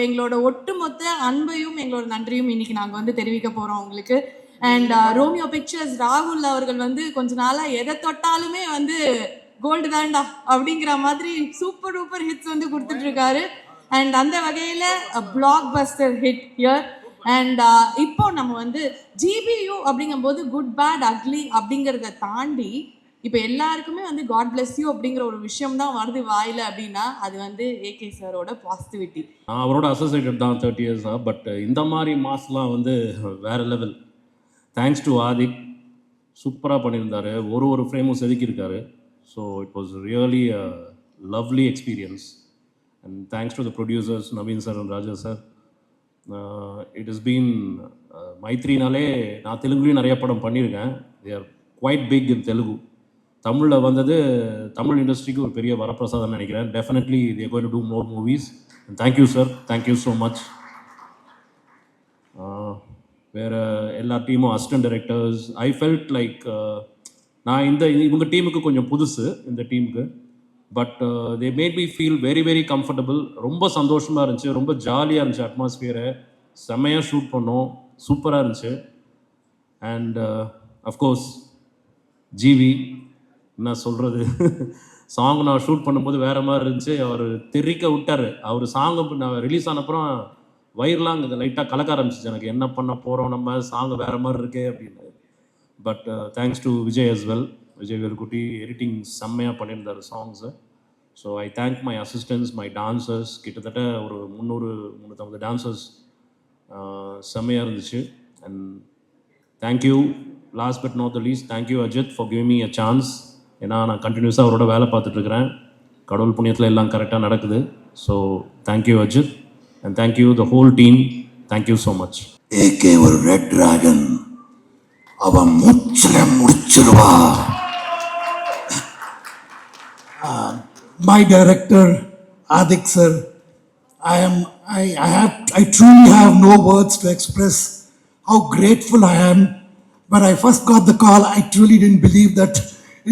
எங்களோட ஒட்டுமொத்த அன்பையும் எங்களோட நன்றியும் இன்னைக்கு நாங்கள் வந்து தெரிவிக்க போகிறோம் உங்களுக்கு. அண்ட் ரோமியோ பிக்சர்ஸ் ராகுல் அவர்கள் வந்து கொஞ்ச நாளாக எதை தொட்டாலுமே வந்து கோல்டு தான்டா அப்படிங்கிற மாதிரி சூப்பர் டூப்பர் ஹிட்ஸ் வந்து கொடுத்துட்ருக்காரு. அண்ட் அந்த வகையில் black Bastar hit here. And இப்போ நம்ம வந்து ஜிபியு அப்படிங்கும்போது குட் பேட் அக்லி அப்படிங்கிறத தாண்டி இப்போ எல்லாருக்குமே வந்து காட் பிளஸ் யூ அப்படிங்கிற ஒரு விஷயம் தான் வருது வாயில் அப்படின்னா அது வந்து ஏகே சாரோட பாசிட்டிவிட்டி. நான் அவரோட அசோசியேட்டட் தான் 30 இயர்ஸாக. பட் இந்த மாதிரி மாஸ்லாம் வந்து வேறு லெவல். தேங்க்ஸ் டு ஆதிக், சூப்பராக பண்ணியிருந்தார். ஒரு ஃப்ரேமும் செதுக்கியிருக்காரு. So it was really a lovely experience. And thanks to the producers Naveen sir and Raja sir. It is been மைத்ரினாலே நான் தெலுங்குலேயும் நிறைய படம் பண்ணியிருக்கேன். They are quite big in Telugu. தமிழில் வந்தது தமிழ் இண்டஸ்ட்ரிக்கு ஒரு பெரிய வரப்பிரசாதம்னு நினைக்கிறேன். Definitely they going to do more movies. Thank you sir, thank you so much. வேறு எல்லா டீமும் assistant directors, I felt like நான் இவங்க டீமுக்கு கொஞ்சம் புதுசு, இந்த டீமுக்கு. But they made me feel very very comfortable. ரொம்ப சந்தோஷமாக இருந்துச்சு, ரொம்ப ஜாலியாக இருந்துச்சு. அட்மாஸ்பியரை செம்மையாக ஷூட் பண்ணோம், சூப்பராக இருந்துச்சு. அண்ட் அஃப்கோர்ஸ் ஜிவி, என்ன சொல்கிறது, சாங் நான் ஷூட் பண்ணும்போது வேறு மாதிரி இருந்துச்சு. அவர் தெரிக்க விட்டார். அவர் சாங்கு நான் ரிலீஸ் ஆனப்புறம் வயிறுலாம் அங்கே லைட்டாக கலக்க ஆரம்பிச்சிச்சு எனக்கு. என்ன பண்ண போகிறோம் நம்ம, சாங் வேறு மாதிரி இருக்கே அப்படின்னு. But thanks to Vijay as well. Vijay Velkutty editing செம்மையாக பண்ணியிருந்தார் சாங்ஸை. So I thank my assistants, my dancers. கிட்டத்தட்ட ஒரு 350 டான்சர்ஸ். செம்மையாக இருந்துச்சு. And thank you last but not the least, thank you Ajith for giving me a chance. ஏன்னா நான் கண்டினியூஸாக அவரோட வேலை பார்த்துட்ருக்கிறேன். கடவுள் புண்ணியத்தில் எல்லாம் கரெக்டாக நடக்குது. So thank you Ajith and thank you the whole team. Thank you so much. AK ஒரு ரெட் டிராகன், அவன் மூச்சில முடிச்சிருவா. My director Adik sir, I truly have no words to express how grateful I am. When I first got the call, I truly didn't believe that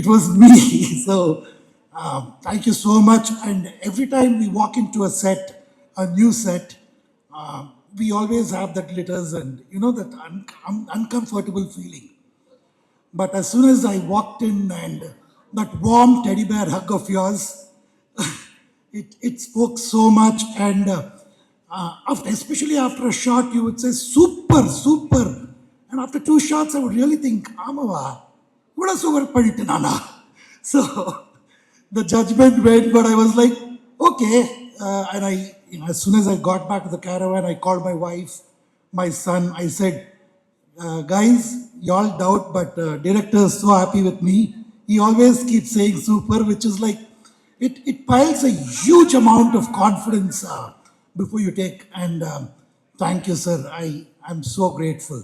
it was me. So thank you so much. And every time we walk into a set, a new set, we always have that glitters and that uncomfortable feeling. But as soon as I walked in and that warm teddy bear hug of yours, it spoke so much. And especially after a shot, you would say super, super. And after 2 shots, I would really think, Amava, what a super paditanana. So the judgment went, but I was like, okay. And as soon as I got back to the caravan, I called my wife, my son. I said, guys, y'all doubt, but director is so happy with me. He always keeps saying super, which is like, it piles a huge amount of confidence before you take. And thank you, sir. I'm so grateful.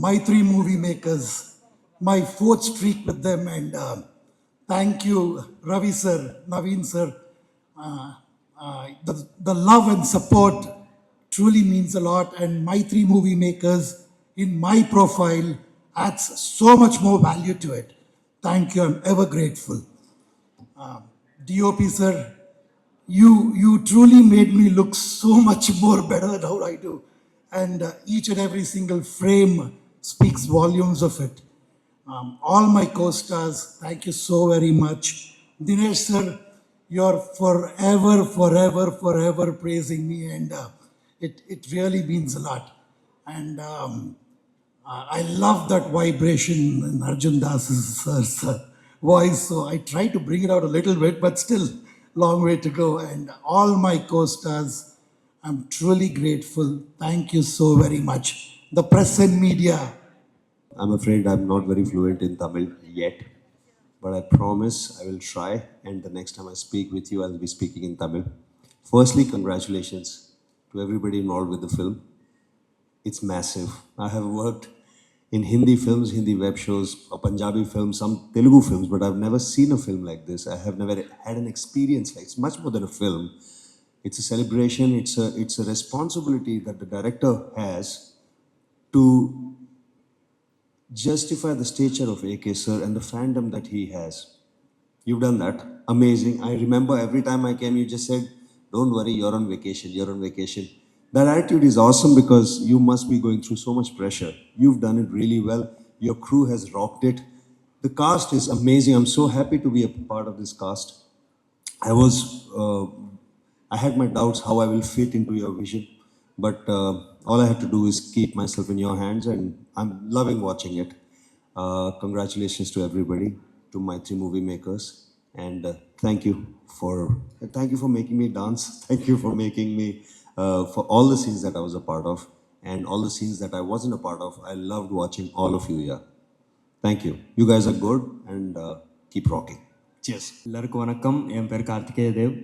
My 3 movie makers, my 4th streak with them, and thank you, Ravi sir, Naveen sir. The love and support truly means a lot, and my 3 movie makers in my profile adds so much more value to it. Thank you, I'm ever grateful. DOP sir, you truly made me look so much more better than how I do. And each and every single frame speaks volumes of it. All my co-stars, thank you so very much. Dinesh sir, you're forever, forever, forever praising me, and it really means a lot. And I love that vibration in Arjun Das's voice, so I try to bring it out a little bit, but still long way to go. And all my co-stars, I'm truly grateful. Thank you so very much. The press and media. I'm afraid I'm not very fluent in Tamil yet, but I promise I will try, and the next time I speak with you, I'll be speaking in Tamil. Firstly, congratulations to everybody involved with the film. It's massive. I have worked in Hindi films, Hindi web shows, or Punjabi films, some Telugu films, but I've never seen a film like this. I have never had an experience like it's much more than a film. It's a celebration. It's a responsibility that the director has to justify the stature of AK sir and the fandom that he has. You've done that. Amazing. I remember every time I came, you just said, don't worry, you're on vacation, you're on vacation. That attitude is awesome because you must be going through so much pressure. You've done it really well. Your crew has rocked it. The cast is amazing. I'm so happy to be a part of this cast. I had my doubts how I will fit into your vision, but all I have to do is keep myself in your hands, and I'm loving watching it. Congratulations to everybody, to my 3 movie makers, and thank you for making me dance. Thank you for making me for all the scenes that I was a part of, and all the scenes that I wasn't a part of. I loved watching all of you here. Thank you. You guys are good, and keep rocking. Cheers. எல்லாருக்கும் வணக்கம். என் பேர் Karthikeya Dev.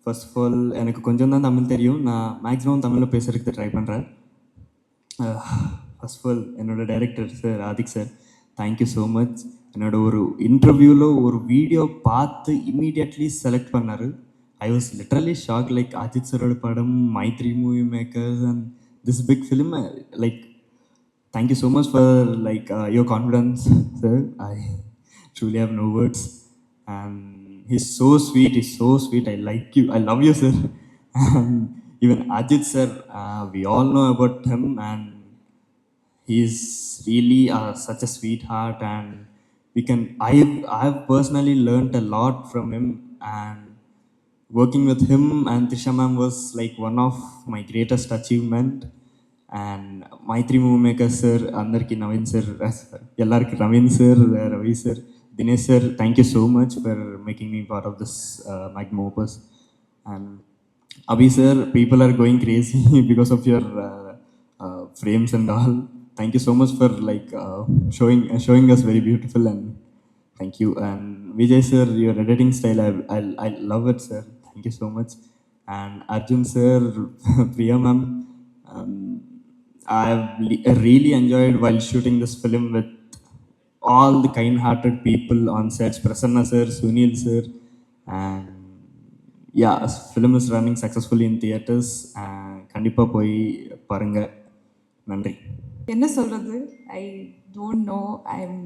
First of all எனக்கு கொஞ்சம் தான் தமிழ் தெரியும். நான் maximum தமிழில் பேசுகிறதுக்கு ட்ரை பண்ணுறேன். ஃபர்ஸ்ட் ஆஃப் ஆல் என்னோடய director sir Adhik sir, thank you so much. என்னோட ஒரு இன்டர்வியூவில் ஒரு வீடியோ பார்த்து இம்மீடியட்லி செலக்ட் பண்ணார். I was literally shock. Like Ajith சரோட படம், மை 3 Movie Makers and this big film. Like thank you so much for like your confidence, sir. I truly have no words. And he's so sweet. I like you. I love you, sir. And even Ajit sir, we all know about him, and he's really such a sweetheart. And I've personally learned a lot from him, and working with him and Trisha ma'am was like one of my greatest achievement. And my 3 movie makers sir, andarki Naveen sir, ellarku Naveen sir, Ravi sir, Dinesh sir, thank you so much for making me part of this magnum opus. And Abhi sir, people are going crazy because of your frames and all. Thank you so much for like showing us very beautiful, and thank you. And Vijay sir, your editing style, I love it, sir. Thank you so much. And Arjun sir, Priya ma'am, I've really enjoyed while shooting this film with all the kind-hearted people on sets. Prasanna sir, Sunil sir, and yeah, film is running successfully in theaters. கண்டிப்பா போய் பாருங்க. நன்றி. என்ன சொல்கிறது, ஐ don't no. I am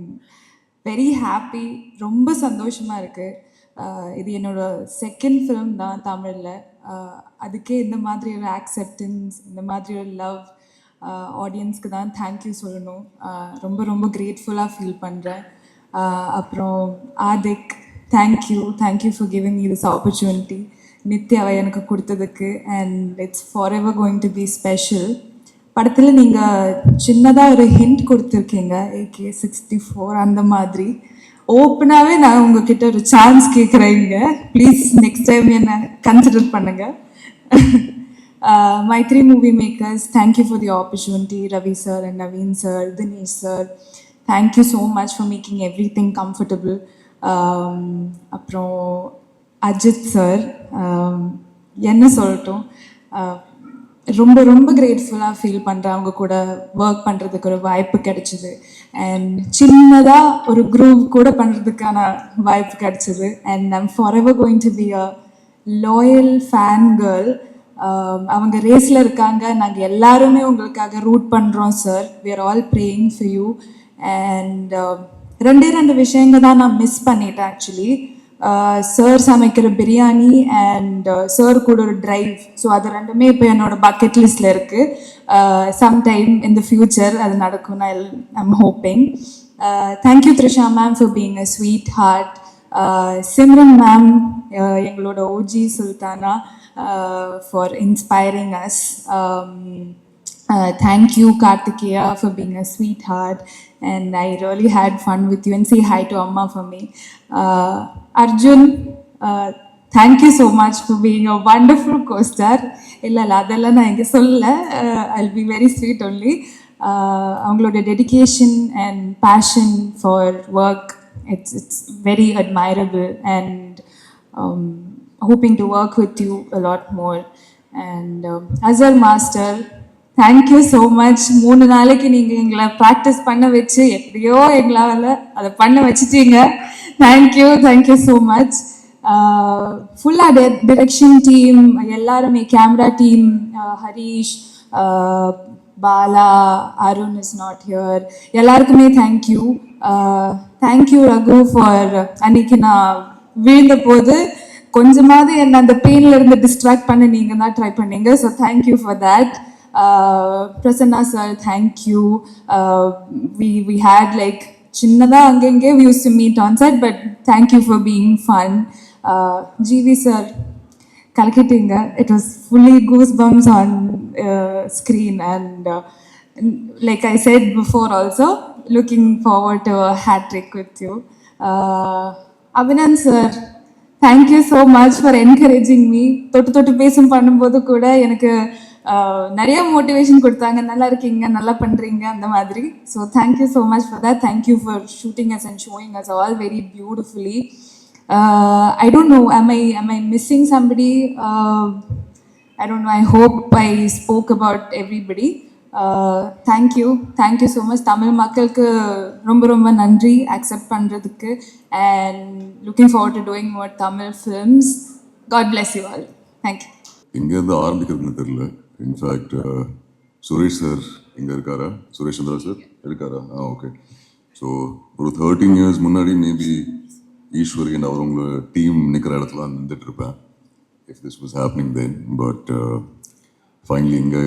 very happy. ரொம்ப சந்தோஷமாக இருக்குது. இது என்னோட செகண்ட் ஃபிலிம் தான் தமிழில். அதுக்கே இந்த மாதிரி ஒரு ஆக்செப்டன்ஸ், இந்த மாதிரி ஒரு லவ் ஆடியன்ஸ்க்கு தான் தேங்க்யூ சொல்லணும். ரொம்ப ரொம்ப கிரேட்ஃபுல்லாக ஃபீல் பண்ணுறேன். அப்புறம் Adhik, thank you for giving me this opportunity. நித்யாவை எனக்கு கொடுத்ததுக்கு, and it's forever going to be special. படத்தில் நீங்கள் சின்னதாக ஒரு ஹிண்ட் கொடுத்துருக்கீங்க, AK-64 அந்த மாதிரி. ஓப்பனாகவே நான் உங்ககிட்ட ஒரு சான்ஸ் கேட்குறேங்க. ப்ளீஸ் நெக்ஸ்ட் டைம் என்னை கன்சிடர் பண்ணுங்கள். My 3 movie makers, thank you for the opportunity. Ravi sir and Naveen sir, Dinesh sir, thank you so much for making everything comfortable. அப்புறம் அஜித் சார், என்ன சொல்லட்டும், ரொம்ப ரொம்ப கிரேட்ஃபுல்லாக ஃபீல் பண்ணுறேன். அவங்க கூட ஒர்க் பண்ணுறதுக்கு ஒரு வாய்ப்பு கிடைச்சிது. அண்ட் சின்னதாக ஒரு குரூப் கூட பண்ணுறதுக்கான வாய்ப்பு கிடைச்சிது. And I'm forever going to be a loyal fan girl. அவங்க ரேஸில் இருக்காங்க, நாங்கள் எல்லாருமே உங்களுக்காக ரூட் பண்ணுறோம் சார். We are all praying for you. And 2 விஷயங்கள் தான் நான் மிஸ் பண்ணிட்டேன் ஆக்சுவலி. சார் சமைக்கிற பிரியாணி அண்ட் சார் கூட ஒரு ட்ரைவ். ஸோ அது 2மே இப்போ என்னோட பக்கெட் லிஸ்டில் இருக்குது. சம்டைம் இன் த ஃபியூச்சர் அது நடக்கும், நான் I'm hoping. Thank you Trisha ma'am for being a sweetheart. Simran ma'am, எங்களோட OG Sultana, for inspiring us. Thank you Kartikeya for being a sweetheart, and I really had fun with you, and say hi to Amma for me. Arjun, thank you so much for being a wonderful co-star. illa adella na inga solla, I'll be very sweet only. avangaloda dedication and passion for work, it's very admirable, and hoping to work with you a lot more. And Azhar Master, thank you so much. 3 நாளைக்கு நீங்கள் எங்களை practice பண்ண வச்சு எப்படியோ எங்களால் அதை பண்ண வச்சுட்டீங்க. Thank you so much. ஃபுல்லாக டிரெக்ஷன் டீம் எல்லாருமே, camera team, Harish, Bala, Arun is not here, எல்லாருக்குமே தேங்க்யூ. ரகு ஃபார் அன்னைக்கு நான் வீழ்ந்த போது கொஞ்சமாவது என்ன அந்த பெயின்ல இருந்து டிஸ்ட்ராக்ட் பண்ண நீங்க தான் ட்ரை பண்ணீங்க. So thank you for that. Prasanna சார், தேங்க்யூ. வி ஹேட் லைக் சின்னதாக அங்கங்கே we used to meet on set, but thank you for being fun. GV sir, கலக்கிட்டீங்க. It was fully goosebumps on screen, and like I said before also, looking forward to a hat trick with you. Abhinan sir, thank you so much for encouraging me. தொட்டு பேசும் பண்ணும்போது கூட எனக்கு நிறைய motivation கொடுத்தாங்க. நல்லா இருக்கீங்க, நல்லா பண்ணுறீங்க, அந்த மாதிரி. So thank you so much for that. Thank you for shooting us and showing as all very beautifully. I don't know, am I missing somebody? I don't know, I hope I spoke about everybody. Thank you so much. Tamil மக்களுக்கு ரொம்ப நன்றி accept பண்றதுக்கு, and looking forward to doing more Tamil films. God bless you all. Thank you. எங்கேருந்து ஆரம்பிக்கிறதுன்னு தெரியல. In fact Suresh sir இங்கே இருக்காரா? Suresh Chandra sir இருக்காரா? Okay. So ஒரு 13 years முன்னாடி மேபி ஈஸ்வரி அண்ட் அவர் உங்களை டீம் நிற்கிற இடத்துல நின்றுட்டு இருப்பேன், if this was happening then. But finally இங்கே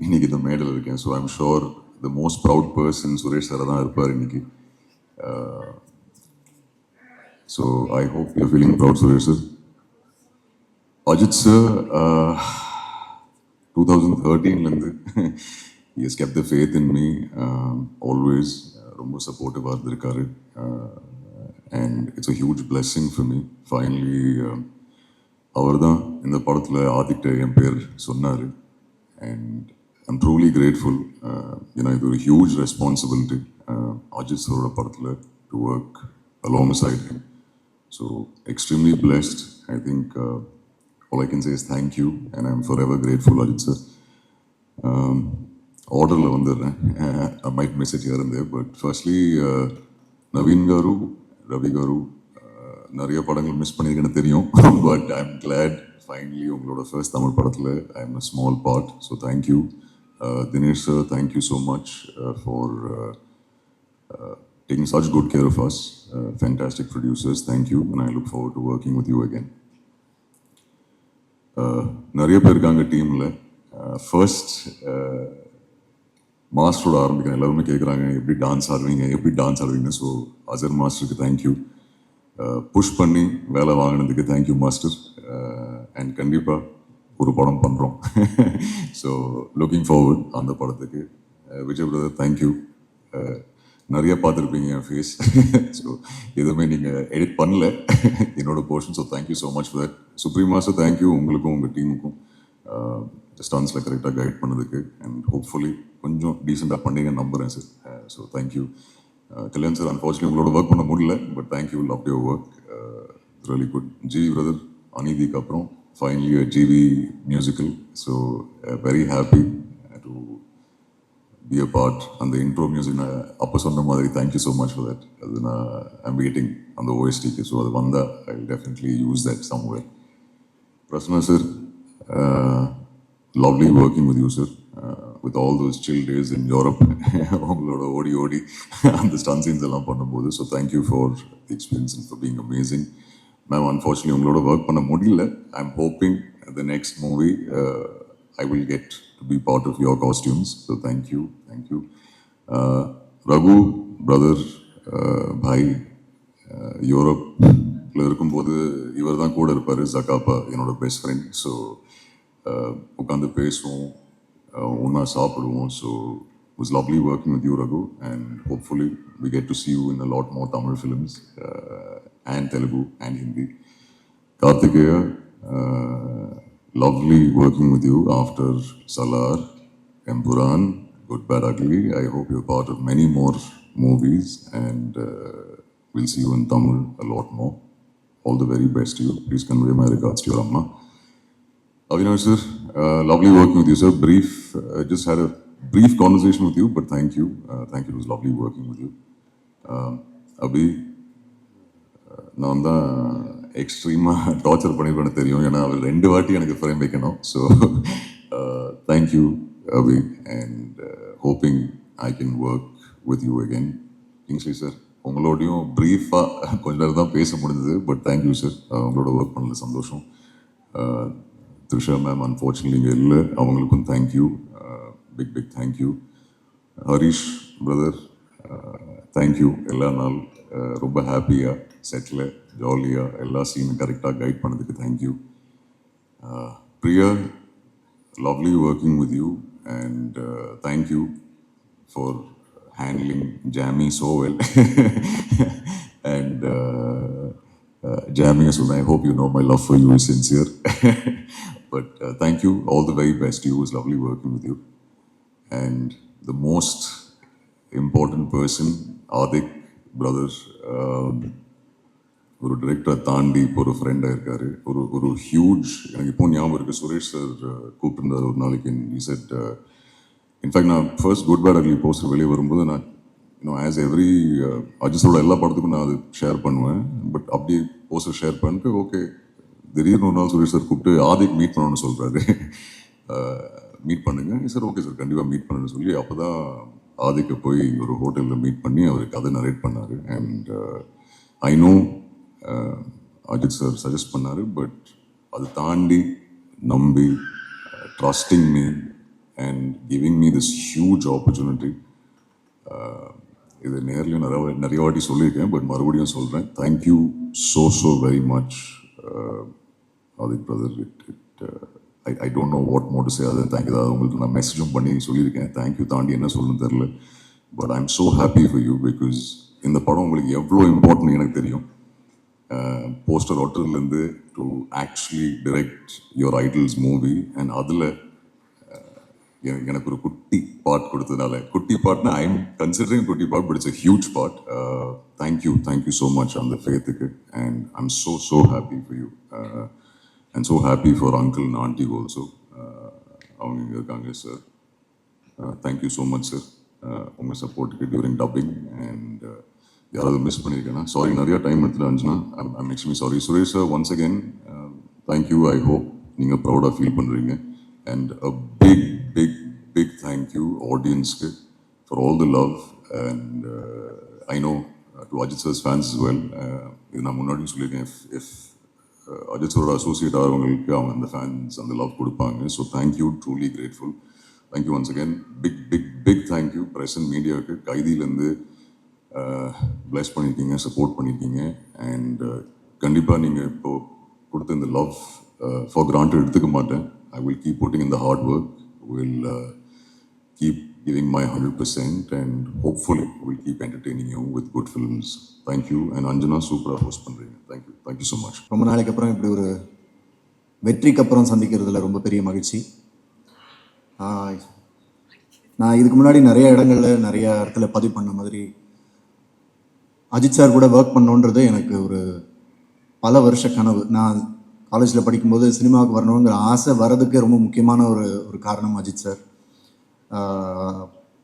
இன்னைக்கு இந்த மேடையில் இருக்கேன். So I'm sure the most proud person Suresh sir தான் இருப்பார் இன்னைக்கு. So I hope you feeling proud Suresh sir. Ajit sir, 2013 he has kept the faith in me, always ரொம்ப சப்போர்ட்டிவாக இருந்திருக்காரு, and it's a huge blessing for me. Finally அவர் தான் இந்த படத்தில் ஆதிக்கிட்ட என் பேர் சொன்னார், and I'm truly grateful. இது ஒரு huge responsibility அஜித் சரோட படத்தில் to work alongside him. So extremely blessed. I think all I can say is thank you, and I'm forever grateful, Ajit sir. Orderல வந்துடுறேன். I might miss it here and there, but firstly, Naveen car, Ravi car, நிறைய படங்கள் miss பண்ணியிருக்கேன்னு தெரியும், but I'm glad finally உங்களோட first Tamil படத்தில் I'm a small part, so thank you. Dinesh sir, thank you so much for taking such good care of us. Fantastic producers, thank you, and I look forward to working with you again. நிறைய பேர் இருக்காங்க டீமில். First மாஸ்டரோட ஆரம்பிக்கிறேன். எல்லாருமே கேட்குறாங்க எப்படி dance ஆடுவீங்க. So அசர் மாஸ்டருக்கு thank you. Push பண்ணி வேலை வாங்கினதுக்கு தேங்க்யூ மாஸ்டர். அண்ட் கண்டிப்பாக ஒரு படம் பண்ணுறோம். ஸோ லுக்கிங் ஃபார்வர்ட் அந்த படத்துக்கு. Vijay brother thank you. நிறைய பார்த்துருப்பீங்க என் ஃபேஸ். ஸோ எதுவுமே நீங்கள் எடிட் பண்ணல என்னோட portion. So thank you so much for that. Supreme master thank you உங்களுக்கும் உங்கள் டீமுக்கும் ஸ்டான்ஸில் கரெக்டாக கைட் பண்ணதுக்கு, அண்ட் ஹோப்ஃபுல்லி கொஞ்சம் டீசெண்டாக பண்ணீங்கன்னு நம்புகிறேன் சார். So thank you. கல்யாண் சார், அன்ஃபார்ச்சுனேட்லி உங்களோட ஒர்க் பண்ண முடியல, but thank you, love your work, really good. GV brother, அநீதிக்கு அப்புறம் finally GV musical. So very happy to be a part on the intro music. அப்போ சொன்ன மாதிரி thank you so much for that. அது I'm waiting on the OST, so அது வந்தா I'll definitely use that somewhere. Prasanna sir, lovely working with you sir, with all those chill days in Europe. உங்களோட ஓடி அந்த stun scenes எல்லாம் பண்ணும்போது. So thank you for the experience and for being amazing. Ma'am, unfortunately உங்களோட work பண்ண முடியல. I'm hoping the next movie I will get to be part of your costumes. So thank you. Raghu, brother, bhai, யூரோப்பில் இருக்கும்போது இவர் தான் கூட இருப்பார். ஜக்காப்பா என்னோட பெஸ்ட் ஃப்ரெண்ட். ஸோ உட்காந்து பேசுவோம், ஒன்றா சாப்பிடுவோம். So it was lovely working with you, Raghu, and hopefully we get to see you in a lot more Tamil films, and Telugu and Hindi. Karthikeya, lovely working with you after Salar, Empuran, Good Bad Ugly. I hope you're part of many more movies, and we'll see you in Tamil a lot more. All the very best to you. Please convey my regards to your Amma. Avinash sir, lovely working with you sir. Just had a brief conversation with you, but thank you. It was lovely working with you. Abhi, நான் தான் எக்ஸ்ட்ரீமாக torture பண்ணிருப்பேன்னு தெரியும், ஏன்னா அவர் 2 வாட்டி எனக்கு frame வைக்கணும். So thank you Abhi, and hoping I can work with you again. Kingsley sir, உங்களோடையும் ப்ரீஃபாக கொஞ்ச நேரம் தான் பேச முடிஞ்சது. பட் தேங்க்யூ சார், உங்களோட ஒர்க் பண்ணல சந்தோஷம். த்ரிஷா மேம் அன்ஃபார்ச்சுனேட்லி இங்கே இல்லை, அவங்களுக்கும் thank you, big thank you. Harish brother thank you, எல்லா நாள் ரொம்ப ஹாப்பியாக செட்டில் ஜாலியாக எல்லா சீனும் கரெக்டாக கைட் பண்ணதுக்கு thank you. Priya, lovely working with you, and thank you for handling Jamie so well. And Jamie, so I hope you know my love for you is sincere. But thank you, all the very best to you. It was lovely working with you. And the most important person, Adik brother, ஒரு டிரெக்டரை தாண்டி இப்போ ஒரு ஃப்ரெண்டாக இருக்கார். ஒரு huge, எனக்கு இப்போ ஞாபகம் இருக்குது, சுரேஷ் சார் கூப்பிட்டுருந்தார் ஒரு நாளைக்கு. செட் இன்ஃபேக்ட் நான் first good bad ugly poster வெளியே வரும்போது நான் ஆஸ் எவ்ரி அஜிஸோட எல்லா படத்துக்கும் நான் அது ஷேர் பண்ணுவேன். பட் அப்படியே போஸ்டர் ஷேர் பண்ணிட்டு ஓகே, திடீர்னு ஒரு நாள் சுரேஷ் சார் கூப்பிட்டு ஆதிக் மீட் பண்ணணும்னு சொல்கிறாரு. மீட் பண்ணுங்க சார். ஓகே சார், கண்டிப்பாக மீட் பண்ணுன்னு சொல்லி அப்போ தான் ஆதிக்கை போய் ஒரு ஹோட்டலில் மீட் பண்ணி அவர் கதை நரேட் பண்ணார். அண்ட் ஐ நோ அஜித் சார் சஜஸ்ட் பண்ணார், பட் அது தாண்டி நம்பி trusting me and giving me this huge opportunity. இது நேர்லையும் நிறைய வாட்டி சொல்லியிருக்கேன், பட் மறுபடியும் சொல்கிறேன், thank you so very much Adhik brother. I don't know what more to say. அது தேங்க்யூ தான் உங்களுக்கு நான் மெசேஜும் பண்ணி சொல்லியிருக்கேன். தேங்க்யூ தாண்டி என்ன சொல்லணும்னு தெரில. But I am so happy for you, because இந்த படம் உங்களுக்கு எவ்வளோ இம்பார்ட்டன்ட் எனக்கு தெரியும். போஸ்டர் ஒட்டுறதுலேருந்து to actually direct your idols movie. And அதில் எனக்கு ஒரு குட்டி பார்ட் கொடுத்ததுனால, குட்டி பார்ட்னா ஐ எம் கன்சிடரிங் குட்டி part, but it's a huge part. Thank you so much அந்த ஃபேத்துக்கு. And I am so happy for you. And so happy for uncle and aunty also. அவங்க இங்கே இருக்காங்க sir. Thank you so much sir உங்கள் சப்போர்ட்டுக்கு during dubbing. And யாராவது miss பண்ணியிருக்கேன்னா sorry, நிறையா டைம் எடுத்துகிட்டு இருந்துச்சுன்னா I'm extremely sorry. Suresh sir, once again thank you. I hope நீங்கள் ப்ரௌடாக ஃபீல் பண்ணுறீங்க. அண்ட் அ பிக் தேங்க்யூ ஆடியன்ஸ்க்கு for all the love. And I know to Ajith sir's fans as well. இது நான் முன்னாடியும் சொல்லியிருக்கேன், இஃப் அஜித் சாரோட அசோசியேட் ஆகிறவங்களுக்கு அவங்க அந்த ஃபேன்ஸ் அந்த லவ் கொடுப்பாங்க. So thank you, truly grateful. Thank you once again. Big thank you present மீடியாவுக்கு. கைதியிலேருந்து பிளஸ் பண்ணியிருக்கீங்க, சப்போர்ட் பண்ணியிருக்கீங்க. அண்ட் கண்டிப்பாக நீங்கள் இப்போது கொடுத்த இந்த லவ் ஃபார் கிராண்டட் எடுத்துக்க மாட்டேன். I will keep putting in the hard work, will keep giving my 100%, and hopefully will keep entertaining you with good films. Thank you. And Anjana, super host பண்ணுறீங்க. Thank you so much. ரொம்ப நாளைக்கு அப்புறம் இப்படி ஒரு வெற்றிக்கு அப்புறம் சந்திக்கிறதுல ரொம்ப பெரிய மகிழ்ச்சி. நான் இதுக்கு முன்னாடி நிறைய இடங்களில் நிறைய இடத்துல பதிவு பண்ண மாதிரி அஜித் சார் கூட ஒர்க் பண்ணோன்றது எனக்கு ஒரு பல வருஷ கனவு. நான் காலேஜில் படிக்கும்போது சினிமாவுக்கு வரணுங்கிற ஆசை வரதுக்கு ரொம்ப முக்கியமான ஒரு காரணம் அஜித் சார்.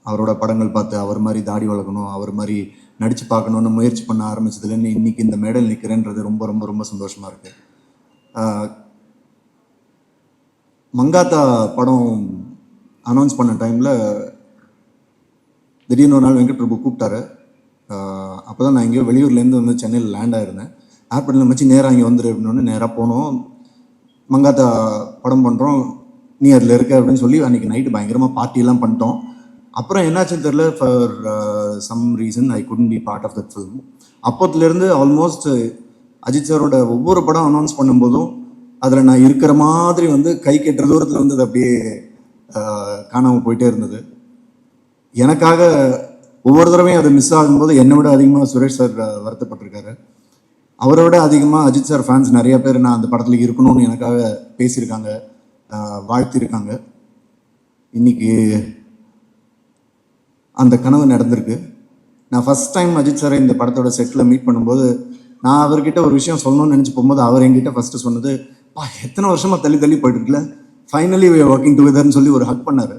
அவரோட படங்கள் பார்த்து அவர் மாதிரி தாடி வளர்க்கணும், அவர் மாதிரி நடித்து பார்க்கணுன்னு முயற்சி பண்ண ஆரம்பிச்சதுலேருந்து இன்றைக்கி இந்த மேடையில் நிற்கிறேன்றது ரொம்ப ரொம்ப ரொம்ப சந்தோஷமாக இருக்குது. மங்காத்தா படம் அனௌன்ஸ் பண்ண டைமில் திடீர்னு ஒரு நாள் வெங்கட் பிரபு கூப்பிட்டாரு. அப்போ தான் நான் எங்கேயோ வெளியூர்லேருந்து வந்து சென்னையில் லேண்ட் ஆகிருந்தேன். ஏர்போர்ட்டில் வச்சு நேராக இங்கே வந்துடு அப்படின்னு நேராக போனோம். மங்காத்தா படம் பண்ணுறோம், நீ அதில் இருக்க அப்படின்னு சொல்லி அன்றைக்கி நைட்டு பயங்கரமாக பார்ட்டியெல்லாம் பண்ணிட்டோம். அப்புறம் என்னாச்சுன்னு தெரில, for some reason I couldn't be part of that film. அப்போத்துலேருந்து ஆல்மோஸ்ட் அஜித் சாரோட ஒவ்வொரு படம் அனௌன்ஸ் பண்ணும்போதும் அதில் நான் இருக்கிற மாதிரி வந்து கை கெட்டுற தூரத்தில் வந்து அது அப்படியே காணாமல் போயிட்டே இருந்தது. எனக்காக ஒவ்வொரு தடவையும் அது மிஸ் ஆகும்போது என்னை விட அதிகமாக சுரேஷ் சார் வருத்தப்பட்டிருக்காரு. அவரை விட அதிகமாக அஜித் சார் ஃபேன்ஸ் நிறைய பேர் நான் அந்த படத்தில் இருக்கணும்னு எனக்காக பேசியிருக்காங்க, வாழ்த்திருக்காங்க. இன்னைக்கு அந்த கனவு நடந்திருக்கு. நான் ஃபஸ்ட் டைம் அஜித் சாரை இந்த படத்தோட செட்டில் மீட் பண்ணும்போது நான் அவர்கிட்ட ஒரு விஷயம் சொல்லணும்னு நினச்சி போகும்போது அவர் என்கிட்ட ஃபஸ்ட்டு சொன்னது, எத்தனை வருஷமாக தள்ளி போயிட்டு இருக்குல்ல, ஃபைனலி வி ஆர் ஒர்க்கிங் டுகெதர்னு சொல்லி ஒரு ஹக் பண்ணார்.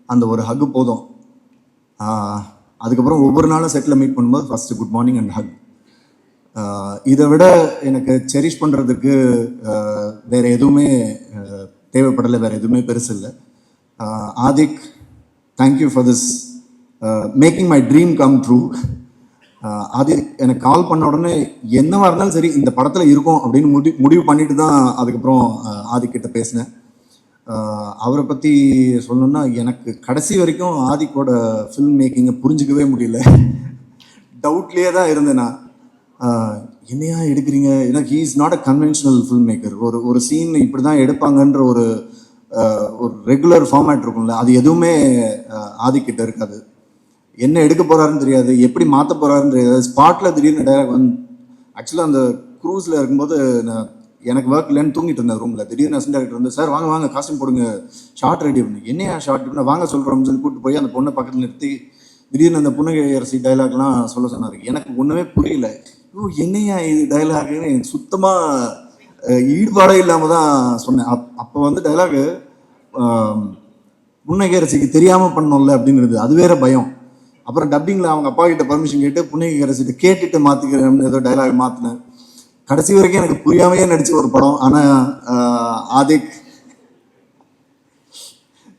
அந்த ஒரு ஹக் போதும். அதுக்கப்புறம் ஒவ்வொரு நாளும் செட்டில் மீட் பண்ணும்போது first good morning and Haq. இதை விட எனக்கு செரிஷ் பண்ணுறதுக்கு வேறு எதுவுமே தேவைப்படலை, வேறு எதுவுமே பெருசு இல்லை. Adhik, thank you for this making my dream come true. அது எனக்கு கால் பண்ண உடனே என்னவா இருந்தாலும் சரி இந்த படத்தில் இருக்கும் அப்படின்னு முடிவு பண்ணிட்டு தான் அதுக்கப்புறம் ஆதிக்கிட்ட பேசினேன். அவரை பற்றி சொல்லணும்னா எனக்கு கடைசி வரைக்கும் ஆதிக்கோட ஃபில்ம் மேக்கிங்கை புரிஞ்சிக்கவே முடியல. டவுட்லேயே தான் இருந்தேன் நான். என்னையா எடுக்கிறீங்க, ஏன்னா he is not a conventional film maker. ஒரு சீன் இப்படி தான் எடுப்பாங்கன்ற ஒரு ரெகுலர் ஃபார்மேட் இருக்கும்ல, அது எதுவுமே ஆதிக்கிட்ட இருக்காது. என்ன எடுக்க போகிறாருன்னு தெரியாது, எப்படி மாற்ற போகிறாருன்னு தெரியாது. ஸ்பாட்டில் திடீர்னு டைலாக் வந்து ஆக்சுவலாக அந்த க்ரூஸில் இருக்கும்போது எனக்கு ஒர்க் இல்லைன்னு தூங்கிட்டு இருந்தேன் ரூமில். திடீர்னு அசிஸ்டன்ட் டைரக்டர் வந்து, சார் வாங்க வாங்க காஸ்டியூம் போடுங்க, ஷார்ட் ரெடி பண்ணு. என்னையா ஷார்ட் பண்ண வாங்க சொல்கிறோம்னு சொல்லி கூப்பிட்டு போய் அந்த பொண்ணை பக்கத்தில் நிறுத்தி திடீர்னு அந்த புன்னகையரசி டைலாக்லாம் சொல்ல சொன்னார். எனக்கு ஒன்றுமே புரியல. என்னையா இது டைலாக்னு எனக்கு சுத்தமாக ஈடுபாடே இல்லாமல் தான் சொன்னேன். அப்போ வந்து டைலாகு புன்னகையரசிக்கு தெரியாமல் பண்ணோம்ல அப்படிங்கிறது அது வேற பயம். அப்புறம் டப்பிங்கில் அவங்க அப்பா கிட்ட பர்மிஷன் கேட்டு புன்னகையரசிட்ட கேட்டுட்டு மாற்றிக்கிறேன் ஏதோ டைலாக் மாற்றினேன். கடைசி வரைக்கும் எனக்கு புரியாமையே நடிச்ச ஒரு படம். ஆனால் Adhik,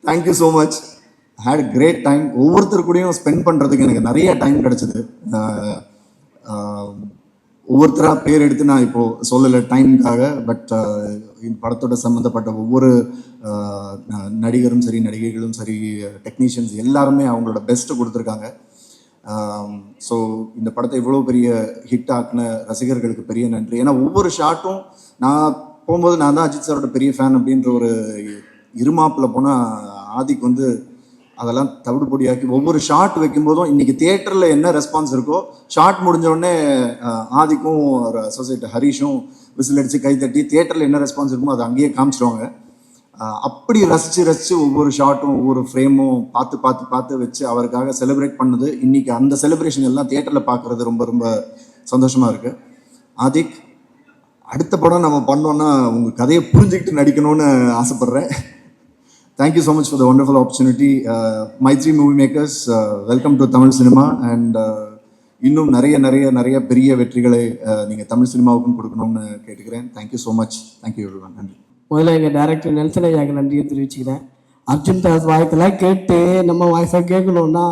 thank you so much. Had great time. ஒவ்வொருத்தர் கூடயும் ஸ்பெண்ட் பண்ணுறதுக்கு எனக்கு நிறைய டைம் கிடச்சிது. ஒவ்வொருத்தராக பேர் எடுத்து நான் இப்போது சொல்லலை டைமுக்காக. பட் இந்த படத்தோட சம்மந்தப்பட்ட ஒவ்வொரு நடிகரும் சரி, நடிகைகளும் சரி, டெக்னீஷியன்ஸ் எல்லாருமே அவங்களோட பெஸ்ட்டை கொடுத்துருக்காங்க. ஸோ இந்த படத்தை இவ்வளோ பெரிய ஹிட் ஆக்கின ரசிகர்களுக்கு பெரிய நன்றி. ஏன்னா ஒவ்வொரு ஷாட்டும் நான் போகும்போது நான் தான் அஜித் சாரோட பெரிய ஃபேன் அப்படின்ற ஒரு இருமாப்பில் போனால் ஆதிக்கு வந்து அதெல்லாம் தவிடுபொடியாக்கி ஒவ்வொரு ஷாட் வைக்கும்போதும் இன்றைக்கி தியேட்டரில் என்ன ரெஸ்பான்ஸ் இருக்கோ ஷாட் முடிஞ்சோடனே ஆதிக்கும் ஒரு அசோசியேட் ஹரிஷும் விசில் அடித்து கைத்தட்டி தியேட்டரில் என்ன ரெஸ்பான்ஸ் இருக்குமோ அதை அங்கேயே காமிச்சிடுவாங்க. அப்படி ரசித்து ஒவ்வொரு ஷாட்டும் ஒவ்வொரு ஃப்ரேமும் பார்த்து வச்சு அவருக்காக செலிப்ரேட் பண்ணது. இன்றைக்கி அந்த செலிப்ரேஷன் எல்லாம் தியேட்டரில் பார்க்குறது ரொம்ப ரொம்ப சந்தோஷமாக இருக்குது. ஆதிக், அடுத்த படம் நம்ம பண்ணோன்னா உங்கள் கதையை புரிஞ்சுக்கிட்டு நடிக்கணும்னு ஆசைப்பட்றேன். Thank you so much for the wonderful opportunity. Mythri movie makers, welcome to Tamil cinema. And இன்னும் நிறைய நிறைய நிறைய பெரிய வெற்றிகளை நீங்கள் தமிழ் சினிமாவுக்கும் கொடுக்கணும்னு கேட்டுக்கிறேன். Thank you so much. Thank you everyone. நன்றி. முதல்ல எங்கள் டேரக்டர் நெல்சன் ஐயாவுக்கு நன்றியை தெரிவிச்சுக்கிறேன். அர்ஜுன் தாஸ் வாய்க்கெல்லாம் கேட்டு நம்ம வாய்ஸாக கேட்கணுன்னா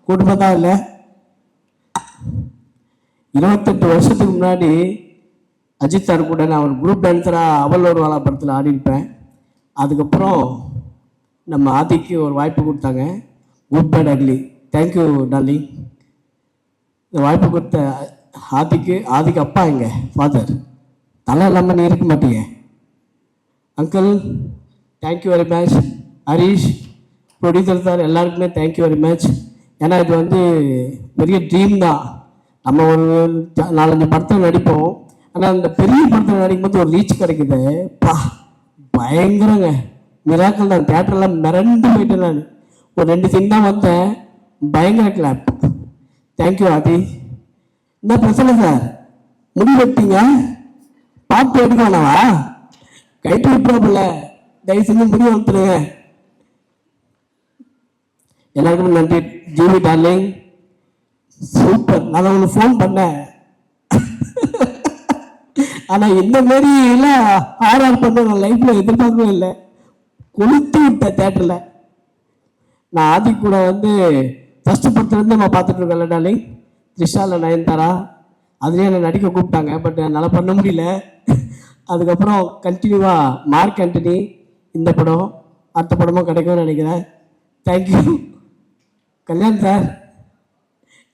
குடும்பம் இல்லை. 28 வருஷத்துக்கு முன்னாடி அஜித் சார் கூட நான் ஒரு குரூப் டான்ஸராக அவள் ஒரு வாழா படத்தில் ஆடிருப்பேன். அதுக்கப்புறம் நம்ம ஆதிக்கு ஒரு வாய்ப்பு கொடுத்தாங்க, good bad ugly. Thank you darling. இந்த வாய்ப்பு கொடுத்த ஆதிக்கு அப்பா எங்க ஃபாதர், தலை இல்லாமல் நீ இருக்க மாட்டீங்க uncle. Thank you very much. Harish producer sir எல்லாருக்குமே தேங்க்யூ வெரி மச். ஏன்னா இது வந்து பெரிய ட்ரீம் தான். நம்ம ஒரு 4-5 படத்தில் நடிப்போம், ஆனால் அந்த பெரிய படத்தில் நடிக்கும்போது ஒரு ரீச் கிடைக்குது. பயங்கரங்க, மிராக்கள் தான். தேட்டரெல்லாம் மிரண்டு போயிட்டேன் நான். ஒரு 2 சீன் தான் வந்தேன், பயங்கர கிளாப். தேங்க்யூ ஆதி. என்ன பிரச்சனை சார், முடி வெட்டீங்க, பாட்டு எடுக்க வேணாவா? கைட்டு விட்டுறாப்புல, தயவு செஞ்சு முடி வந்துருங்க. எல்லாருக்கும் நன்றி. GV darling super. நான் உங்களுக்கு ஃபோன் பண்ணேன், ஆனால் இந்த மாதிரி எல்லாம் ஆர்ஆர் பண்ண நான் லைஃப்பில் எதிர்பார்க்கவே இல்லை. கொளுத்து விட்டேன் தேட்டரில். நான் ஆதி கூட வந்து ஃபஸ்ட்டு படத்துலேருந்து நம்ம பார்த்துட்டு இருக்கோம்ல டார்லிங், த்ரிஷாவில் நயன்தாரா, அதுலேயே என்னை நடிக்க கூப்பிட்டாங்க. பட் என்னால் பண்ண முடியல. அதுக்கப்புறம் கண்டினியூவாக மார்க் ஆண்டனி, இந்த படம் அடுத்த படமும் கிடைக்கும்னு நினைக்கிறேன். Thank you Kalyan sir.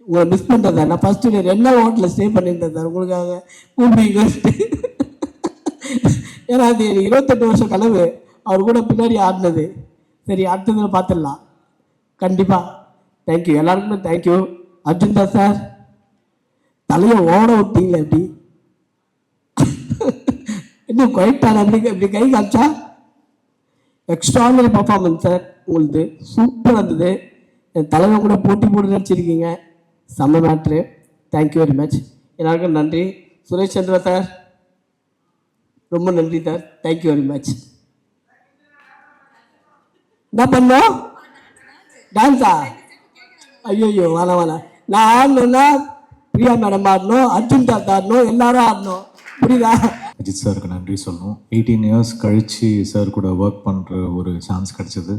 உங்களை மிஸ் பண்ணுறேன் சார். நான் ஃபஸ்ட்டு 2 நாள் ஹோட்டலில் ஸ்டே பண்ணியிருந்தேன் சார் உங்களுக்காக கூப்பிட்டு. ஏன்னா அது 28 வருஷம் கனவு அவர் கூட பின்னாடி ஆடினது. சரி, அடுத்ததில் பார்த்துடலாம் கண்டிப்பாக. தேங்க்யூ எல்லாருக்குமே தேங்க்யூ. அர்ஜுன் தாஸ் சார், தலையை ஓட விட்டீங்களே எப்படி, இன்னும் குவைட்டான இப்படி கை காமிச்சா. எக்ஸ்ட்ரானரி பர்ஃபார்மன்ஸ் சார் உங்களுது, சூப்பராக இருந்தது. என் தலைவன் கூட போட்டி போட்டு நடிச்சிருக்கீங்க, செம்ம மேட்ரு. Thank you very much. எல்லாருக்கும் நன்றி. சுரேஷ் சந்திரா சார் ரொம்ப நன்றி சார். Thank you very much. என்ன பண்ணோம், டான்ஸா? ஐயோ வேணாம். நான் ஆடணும்னா பிரியா மேடம் ஆடணும், அர்ஜுன் தாஸ் ஆடணும், எல்லாரும் ஆடணும். புரியுதா? அஜித் சாருக்கு நன்றி சொல்லணும். 18 இயர்ஸ் கழித்து சார் கூட ஒர்க் பண்ணுற ஒரு சான்ஸ் கிடச்சிது.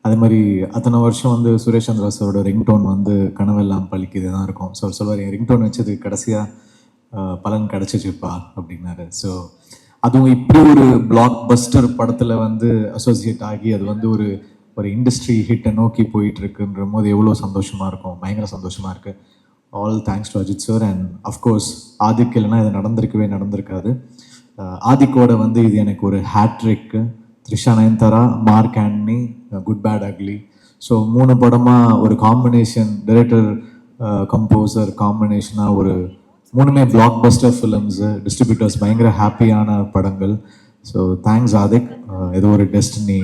அதே மாதிரி அத்தனை வருஷம் வந்து சுரேஷ் சந்திரா சாரோட ரிங்டோன் வந்து கனவெல்லாம் பழிக்குது தான் இருக்கும். ஸோ சொல்வார், என் ரிங்டோன் வச்சது கடைசியாக பலன் கிடச்சிச்சுப்பா அப்படின்னாரு. ஸோ அதுவும் இப்படி ஒரு பிளாக் பஸ்டர் படத்தில் வந்து அசோசியேட் ஆகி அது வந்து ஒரு இண்டஸ்ட்ரி ஹிட்டை நோக்கி போயிட்டு இருக்குன்ற போது எவ்வளோ சந்தோஷமாக இருக்கும், பயங்கர சந்தோஷமாக இருக்குது. All thanks to Ajith sir. And of course Adhik இல்லைன்னா இது நடந்திருக்காது. ஆதிக்கோட வந்து இது எனக்கு ஒரு hat trick. Trisha Nayanthara, Mark Antony, Good bad Ugly. So 3 படமாக ஒரு காம்பினேஷன், டைரக்டர் கம்போசர் காம்பினேஷனாக ஒரு 3மே பிளாக் பஸ்டர் ஃபிலிம்ஸு, டிஸ்ட்ரிபியூட்டர்ஸ் பயங்கர ஹாப்பியான படங்கள். So thanks Adhik. ஏதோ ஒரு டெஸ்டினி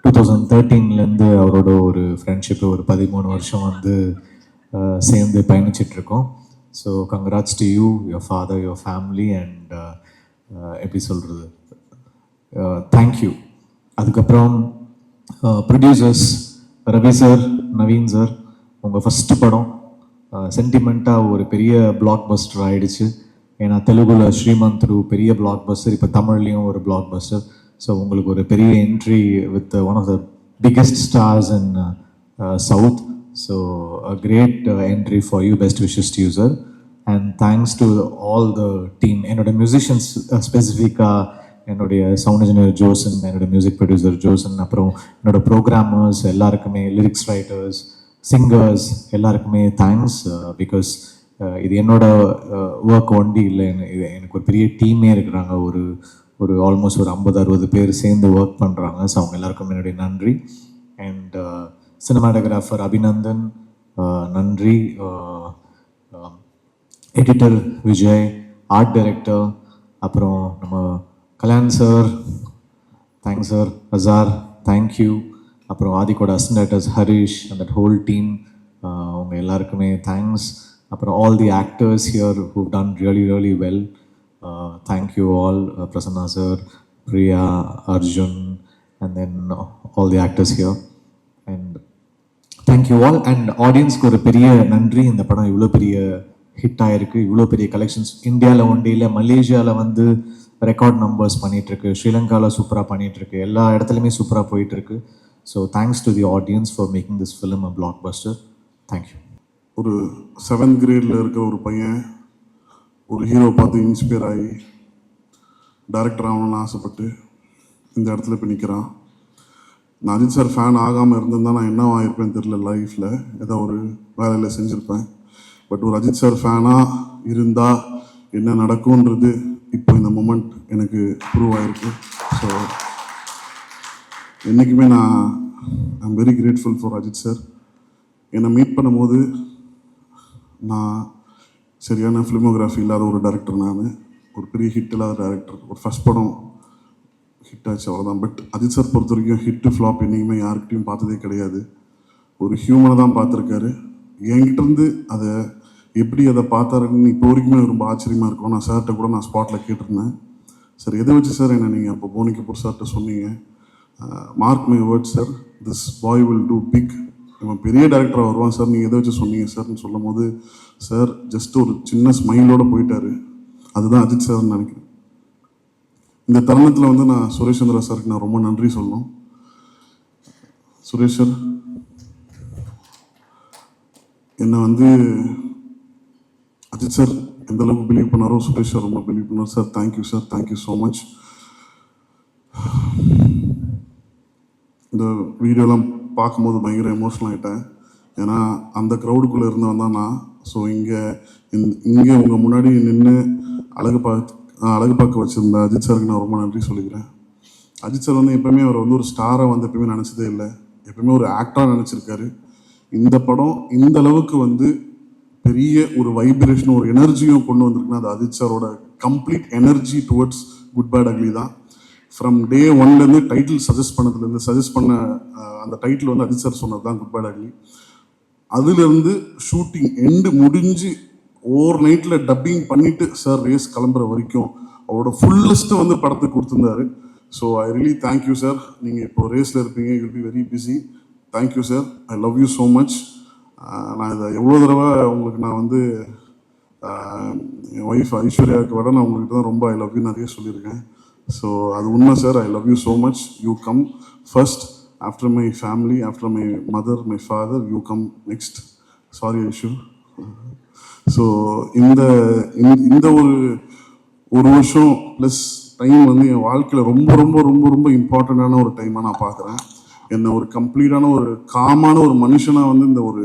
2013லேருந்து அவரோட ஒரு ஃப்ரெண்ட்ஷிப்பு ஒரு 13 வருஷம் வந்து சேர்ந்து பயணிச்சிட்ருக்கோம். So congrats to you, your father, your family and எப்படி சொல்கிறது, தேங்க்யூ. அதுக்கப்புறம் producers Ravi sir, Naveen sir, உங்கள் ஃபஸ்ட்டு படம் சென்டிமெண்ட்டாக ஒரு பெரிய பிளாக் பஸ்டர் ஆகிடுச்சு. ஏன்னா தெலுங்குல ஸ்ரீமந்த்ரு பெரிய பிளாக் பஸ்டர், இப்போ தமிழ்லேயும் ஒரு பிளாக் பஸ்டர். ஸோ உங்களுக்கு ஒரு பெரிய entry with one of the biggest stars in South. So a great entry for you. Best wishes to you sir. And thanks to all the team. என்னோட மியூசிஷியன்ஸ் ஸ்பெசிஃபிக்காக என்னுடைய சவுண்ட் இன்ஜினியர் ஜோசன், என்னோட music producer ஜோசன், அப்புறம் என்னோட programmers எல்லாருக்குமே, lyrics writers, singers எல்லாருக்குமே thanks. Because இது என்னோட ஒர்க் ஒண்டி இல்லை, இது எனக்கு ஒரு பெரிய டீமே இருக்கிறாங்க. ஒரு ஆல்மோஸ்ட் ஒரு 50-60 பேர் சேர்ந்து ஒர்க் பண்ணுறாங்க. ஸோ அவங்க எல்லாருக்கும் என்னுடைய நன்றி. அண்ட் சினிமாட்டோகிராஃபர் அபிநந்தன் நன்றி, எடிட்டர் விஜய், ஆர்ட் டைரக்டர், அப்புறம் நம்ம Kalyan sir, thanks sir, Azhar, thank you. அப்புறம் ஆதிக்கோட assistant directors Harish and that whole team, அவங்க எல்லாருக்குமே தேங்க்ஸ். அப்புறம் all the actors here who done really well, thank you all. Prasanna sir, Priya, Arjun, and then all the actors here. And thank you all. And ஆடியன்ஸ்க்கு ஒரு பெரிய நன்றி. இந்த படம் இவ்வளோ பெரிய ஹிட் ஆகிருக்கு, இவ்வளோ பெரிய கலெக்ஷன்ஸ் இந்தியாவில் ஒண்டியில், மலேசியாவில் வந்து ரெக்கார்ட் நம்பர்ஸ் பண்ணிகிட்ருக்கு, ஸ்ரீலங்காவில் சூப்பராக பண்ணிகிட்ருக்கு, எல்லா இடத்துலையுமே சூப்பராக போயிட்டுருக்கு. So thanks to the audience for making this film a black Bastar. Thank you. ஒரு 7th கிரேடில் இருக்க ஒரு பையன் ஒரு ஹீரோ பார்த்து இன்ஸ்பயர் ஆகி டைரக்டர் ஆகணும்னு ஆசைப்பட்டு இந்த இடத்துல இப்போ நிற்கிறான். நான் அஜித் சார் ஃபேன் ஆகாமல் இருந்திருந்தால் நான் என்ன ஆகிருப்பேன்னு தெரில, லைஃப்பில் ஏதோ ஒரு வேலையில் செஞ்சுருப்பேன். பட் ஒரு அஜித் சார் ஃபேனாக இருந்தால் என்ன நடக்கும்ன்றது இப்போ இந்த மொமெண்ட் எனக்கு ப்ரூவ் ஆகிருக்கு. ஸோ என்றைக்குமே I'm very grateful for Ajith sir. என்னை மீட் பண்ணும்போது நான் சரியான ஃபிலிமோகிராஃபி இல்லாத ஒரு டைரக்டர், நான் ஒரு பெரிய ஹிட் இல்லாத டைரக்டர். ஒரு ஃபஸ்ட் படம் ஹிட் ஆச்சு, அவ்வளோதான். பட் அஜித் சார் பொறுத்த வரைக்கும் ஹிட்டு ஃப்ளாப் என்றைக்குமே யாருக்கிட்டையும் பார்த்ததே கிடையாது. ஒரு ஹியூமனை தான் பார்த்துருக்காரு. என்கிட்டருந்து அதை எப்படி அதை பார்த்தாருன்னு இப்போ வரைக்குமே ரொம்ப ஆச்சரியமாக இருக்கும். நான் சார்கிட்ட கூட நான் ஸ்பாட்டில் கேட்டிருந்தேன், சார் எதை வச்சு சார் என்ன நீங்கள் அப்போ போனி கபூர் சார்கிட்ட சொன்னீங்க? Mark my word sir, this boy will do big, இவன் பெரிய டேரக்டராக வருவான் சார், நீங்கள் எதை வச்சு சொன்னீங்க சார்னு சொல்லும் போது சார் ஜஸ்ட் ஒரு சின்ன ஸ்மைலோடு போயிட்டார். அதுதான் அஜித் சார்னு நினைக்கிறேன். இந்த தருணத்தில் வந்து நான் சுரேஷ் சந்திரா சாருக்கு நான் ரொம்ப நன்றி சொல்லணும். சுரேஷ் சார் என்னை வந்து அஜித் சார் எந்த அளவுக்கு பிலீவ் பண்ணாரோ சுரேஷ் சார் ரொம்ப பிலீவ் பண்ணார். Sir thank you sir, thank you so much. இந்த வீடியோலாம் பார்க்கும்போது பயங்கர எமோஷனல் ஆகிட்டேன். ஏன்னா அந்த க்ரௌடுக்குள்ளே இருந்தவன் தான் நான். ஸோ இங்கே உங்கள் முன்னாடி நின்று அழகு பார்க்க வச்சுருந்த அஜித் சாருக்கு நான் ரொம்ப நன்றி சொல்லிக்கிறேன். அஜித் சார் வந்து எப்போயுமே அவர் வந்து ஒரு ஸ்டாரை வந்து எப்பயுமே நினச்சதே இல்லை, எப்பயுமே ஒரு ஆக்டராக நினச்சிருக்காரு. இந்த படம் இந்த அளவுக்கு வந்து பெரிய ஒரு வைப்ரேஷனும் ஒரு எனர்ஜியும் கொண்டு வந்திருக்குன்னா அது அஜித் சாரோட complete energy towards Good bad Ugly தான். ஃப்ரம் டே 1லேருந்து டைட்டில் சஜஸ்ட் பண்ண அந்த டைட்டில் வந்து அஜித் சார் சொன்னது தான் குட் பேட் அக்லி. அதுலேருந்து ஷூட்டிங் எண்டு முடிஞ்சு ஓவர் நைட்டில் டப்பிங் பண்ணிவிட்டு சார் ரேஸ் கிளம்புற வரைக்கும் அவரோட ஃபுல்லஸ்ட்டு வந்து படத்துக்கு கொடுத்துருந்தாரு. So I really thank you sir. நீங்கள் இப்போ ரேஸில் இருப்பீங்க, you will be very busy. Thank you sir, I love you so much. நான் இதை எவ்வளோ தடவை உங்களுக்கு நான் வந்து என் ஒய்ஃப் ஐஸ்வர்யாவுக்கு விட நான் உங்கள்கிட்ட தான் ரொம்ப ஐ லவ் யூ நிறைய சொல்லியிருக்கேன். ஸோ அது உண்மை sir, I love you so much. You come first After my family, after my mother, my father, you come next. Sorry, Aishu. So இந்த ஒரு வருஷம் ப்ளஸ் டைம் வந்து என் வாழ்க்கையில் ரொம்ப ரொம்ப ரொம்ப ரொம்ப இம்பார்ட்டண்ட்டான ஒரு டைமாக நான் பார்க்குறேன். என்னை ஒரு கம்ப்ளீட்டான ஒரு காமான ஒரு மனுஷனாக வந்து இந்த ஒரு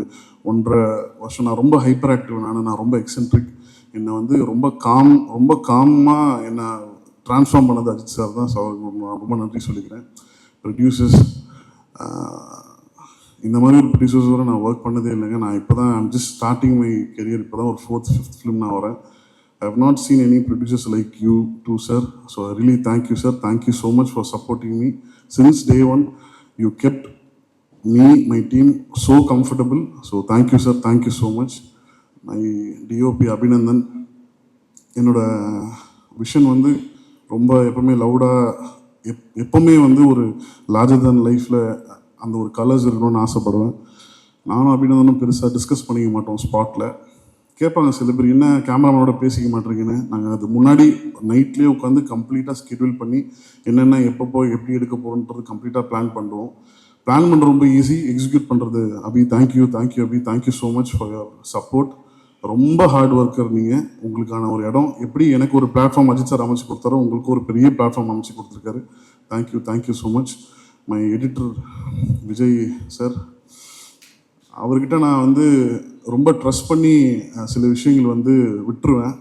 1.5 வருஷம் நான் ரொம்ப ஹைப்பர் ஆக்டிவ், நான் ரொம்ப எக்ஸென்ட்ரிக். என்னை வந்து ரொம்ப காமாக என்னை ட்ரான்ஸ்ஃபார்ம் பண்ணது அஜித் சார் தான். ஸோ நான் ரொம்ப நன்றி சொல்லிக்கிறேன். ப்ரொடியூசர்ஸ், இந்த மாதிரி ஒரு ப்ரொடியூசர்ஸோட நான் ஒர்க் பண்ணதே இல்லைங்க. நான் இப்போ தான் I'm just starting my career. இப்போ தான் ஒரு 4th 5th ஃபிலிம் நான் வரேன். I have not seen any producers like you too sir. So I really thank you sir. Thank you so much for supporting me since day one. You kept me, my team so comfortable. So thank you sir, thank you so much. My DOP Abhinandan, என்னோட vision வந்து ரொம்ப எப்பவுமே லவுடாக எப்பவுமே வந்து ஒரு larger தன் லைஃப்பில் அந்த ஒரு கலர்ஸ் இருக்கணும்னு ஆசைப்படுவேன். நானும் அபிநந்தனும் பெருசாக டிஸ்கஸ் பண்ணிக்க மாட்டோம். ஸ்பாட்டில் கேட்பாங்க சில பேர், என்ன கேமராமேனோட பேசிக்க மாட்டேறீங்கன்னு. நாங்கள் அது முன்னாடி நைட்லேயே உட்காந்து கம்ப்ளீட்டாக ஸ்கெடியூல் பண்ணி என்னென்ன எப்போ எப்படி எடுக்க போகிறோன்றது கம்ப்ளீட்டாக பிளான் பண்ணுறோம். பிளான் பண்ணுறது ரொம்ப ஈஸி, எக்ஸிக்யூட் பண்ணுறது Abhi. Thank you Abhi, thank you so much for your support. ரொம்ப ஹார்ட் ஒர்க்கர் நீங்கள். உங்களுக்கான ஒரு இடம் எப்படி எனக்கு ஒரு பிளாட்ஃபார்ம் அஜித் சார் அமைச்சு கொடுத்தாரோ உங்களுக்கு ஒரு பெரிய பிளாட்ஃபார்ம் அமைச்சு கொடுத்துருக்காரு. Thank you so much. My editor Vijay sir, அவர்கிட்ட நான் வந்து ரொம்ப ட்ரஸ்ட் பண்ணி சில விஷயங்கள் வந்து விட்டுருவேன்.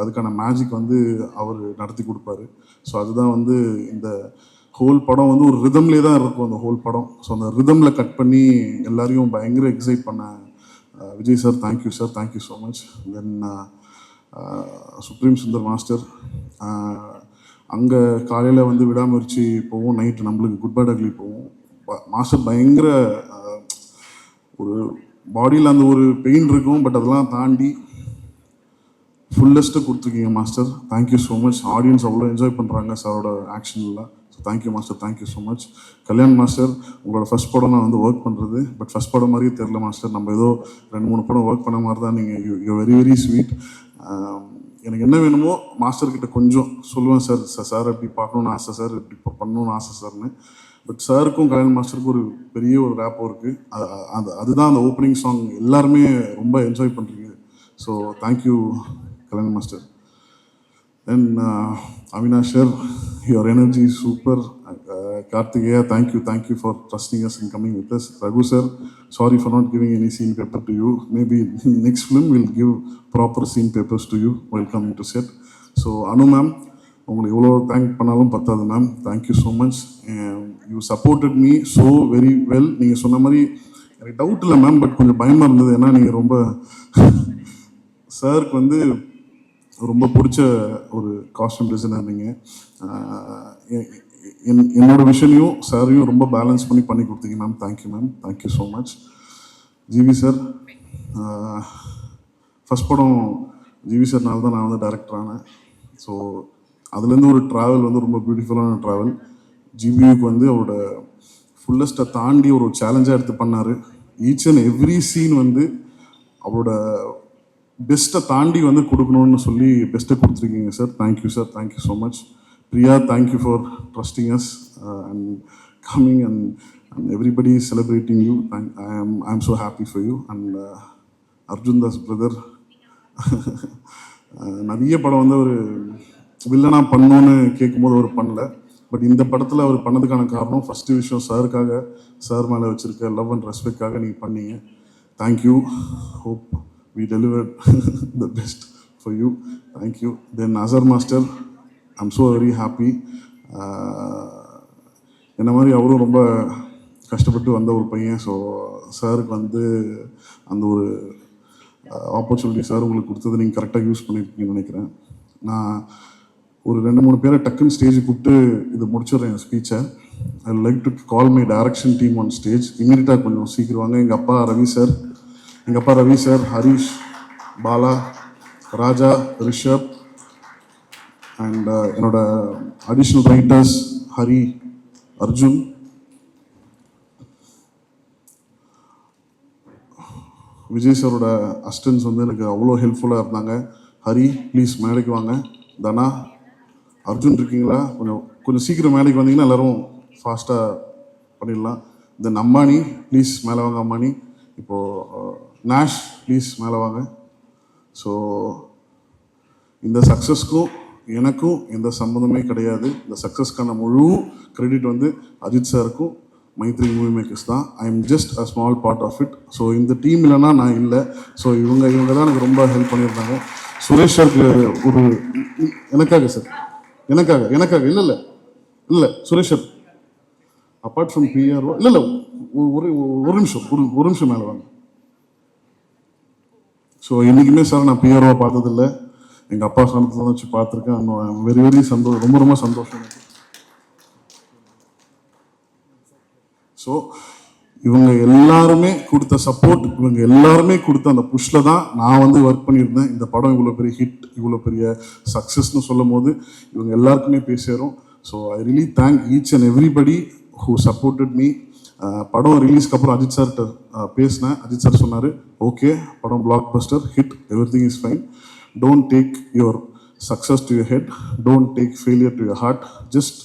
அதுக்கான மேஜிக் வந்து அவர் நடத்தி கொடுப்பாரு. ஸோ அதுதான் வந்து இந்த ஹோல் படம் வந்து ஒரு ரிதம்லேயே தான் இருக்கும் அந்த ஹோல் படம். ஸோ அந்த ரிதமில் கட் பண்ணி எல்லாரையும் பயங்கர எக்ஸைட் பண்ண Vijay sir, thank you so much. Then supreme Sundar master, அங்கே காலையில் வந்து விடாமுயற்சி போவோம், நைட்டு நம்மளுக்கு குட் பேட் அக்லி போவோம். மாஸ்டர் பயங்கர ஒரு பாடியில் அந்த ஒரு பெயின் இருக்கும், பட் அதெல்லாம் தாண்டி ஃபுல்லஸ்ட்டு கொடுத்துருக்கீங்க master. Thank you so much. Audience அவ்வளோ என்ஜாய் பண்ணுறாங்க சாரோட ஆக்ஷனில். So thank you master, thank you so much. Kalyan master, உங்களோட ஃபஸ்ட் படம் நான் வந்து ஒர்க் பண்ணுறது, பட் ஃபஸ்ட் படம் மாதிரியே தெரில மாஸ்டர். நம்ம ஏதோ 2-3 படம் ஒர்க் பண்ண மாதிரி தான். நீங்கள் யூ வெரி வெரி ஸ்வீட். எனக்கு என்ன வேணுமோ மாஸ்டர்கிட்ட கொஞ்சம் சொல்லுவேன், சார் இப்படி பார்க்கணுன்னு ஆசை சார், இப்படி பண்ணணும்னு ஆசை சார்னு. பட் சாருக்கும் கல்யாண் மாஸ்டருக்கும் ஒரு பெரிய ஒரு ரேப்போ இருக்குது. அதுதான் அந்த ஓப்பனிங் சாங் எல்லாருமே ரொம்ப என்ஜாய் பண்ணுறீங்க. So thank you Kalyan master. Then Avinash sir, your energy is super. Karthikeya, thank you for trusting us and coming with us. Raghu sir, sorry for not giving any scene paper to you. Maybe next film we'll give proper scene papers to you while coming to set. So Anu ma'am, உங்களுக்கு எவ்வளோ thank பண்ணாலும் பத்தாது ma'am. Thank you so much. You supported me so very well. நீங்கள் சொன்ன மாதிரி எனக்கு doubt இல்லை ma'am, but கொஞ்சம் பயமாக இருந்தது. ஏன்னா நீங்கள் ரொம்ப சாருக்கு வந்து ரொம்ப பிடிச்ச ஒரு காஸ்டியூம் டிசைனர். நீங்கள் என்னோட விஷனையும் சாரையும் ரொம்ப பேலன்ஸ் பண்ணி கொடுத்தீங்க ma'am. Thank you ma'am, thank you so much. GV sir, first படம் ஜிவி சார்னால தான் நான் வந்து டைரக்டர் ஆனேன். ஸோ அதுலேருந்து ஒரு ட்ராவல் வந்து ரொம்ப பியூட்டிஃபுல்லான ட்ராவல். ஜிவிக்கு வந்து அவரோட ஃபுல்லஸ்ட்டை தாண்டி ஒரு சேலஞ்சாக எடுத்து பண்ணார். ஈச் அண்ட் எவ்ரி சீன் வந்து அவரோட பெஸ்ட்டை தாண்டி வந்து கொடுக்கணும்னு சொல்லி பெஸ்ட்டை கொடுத்துருக்கீங்க sir. Thank you sir, thank you so much. Priya, thank you for trusting us and coming and everybody is celebrating you. I am so happy for you. And Arjun Das brother, நிறைய படம் வந்து ஒரு வில்லனாக பண்ணோன்னு கேட்கும்போது அவர் பண்ணல. பட் இந்த படத்தில் அவர் பண்ணதுக்கான காரணம் ஃபஸ்ட்டு விஷயம் சாருக்காக, சார் மேலே வச்சுருக்க லவ் அண்ட் ரெஸ்பெக்டாக நீங்கள் பண்ணீங்க. Thank you. Hope we delivered the best for you. Thank you. Then Azhar Master, I'm so very happy. என்ன மாதிரி அவரும் ரொம்ப கஷ்டப்பட்டு வந்த ஒரு பையன். ஸோ சாருக்கு வந்து அந்த ஒரு ஆப்பர்ச்சுனிட்டி சார் உங்களுக்கு கொடுத்தது நீங்கள் கரெக்டாக யூஸ் பண்ணியிருக்கீங்கன்னு நினைக்கிறேன். நான் ஒரு 2-3 பேரை டக்குன்னு ஸ்டேஜ் கூப்பிட்டு இது முடிச்சிடுறேன் என் ஸ்பீச்சை. I like to call my direction team on stage. இமீடியட்டாக கொஞ்சம் சீக்கிரம் வாங்க. எங்கள் அப்பா ரவி சார், ஹரிஷ், பாலா, ராஜா, ரிஷப் அண்ட் என்னோட அடிஷ்னல் ரைட்டர்ஸ் ஹரி, அர்ஜுன், விஜய் சாரோட அசிஸ்டன்ஸ் வந்து எனக்கு அவ்வளோ ஹெல்ப்ஃபுல்லாக இருந்தாங்க. ஹரி ப்ளீஸ் மேடைக்கு வாங்க. தனா, அர்ஜுன் இருக்கீங்களா? கொஞ்சம் சீக்கிரம் மேடைக்கு வந்தீங்கன்னா எல்லோரும் ஃபாஸ்ட்டாக பண்ணிடலாம். தென் அம்பானி ப்ளீஸ் மேலே வாங்க அம்பானி. இப்போது நேஷ் ப்ளீஸ் மேலே வாங்க. ஸோ இந்த சக்ஸஸ்க்கும் எனக்கும் எந்த சம்மந்தமே கிடையாது. இந்த சக்ஸஸ்க்கான முழு கிரெடிட் வந்து அஜித் சாருக்கும் மைத்ரி மூவி மேக்கர்ஸ் தான். I am just a small part of it. So இந்த டீம் இல்லைன்னா நான் இல்லை. ஸோ இவங்க தான் எனக்கு ரொம்ப ஹெல்ப் பண்ணியிருந்தாங்க. சுரேஷ் சாருக்கு ஒரு எனக்காக சார் எனக்காக இல்லை Suresh sir apart from PRO இல்லை ஒரு நிமிஷம் மேலே வாங்க. ஸோ என்றைக்குமே சார் நான் பிஆர்ஓ பார்த்ததில்லை. எங்கள் அப்பா சனத்தில் தான் வச்சு பார்த்துருக்கேன். வெரி வெரி சந்தோஷம், ரொம்ப சந்தோஷம் எனக்கு. ஸோ இவங்க எல்லாருமே கொடுத்த சப்போர்ட், இவங்க எல்லாருமே கொடுத்த அந்த புஷ்ல தான் நான் வந்து ஒர்க் பண்ணியிருந்தேன். இந்த படம் இவ்வளோ பெரிய ஹிட், இவ்வளோ பெரிய சக்ஸஸ்ன்னு சொல்லும் போது இவங்க எல்லாருக்குமே போய் சேரும். So I really thank each and everybody who supported me. படம் ரிலீஸ்க்கு அப்புறம் அஜித் சார்கிட்ட பேசினேன். அஜித் சார் சொன்னார், ஓகே படம் blockbuster hit, everything is fine, don't take your success to your head, don't take failure to your heart, just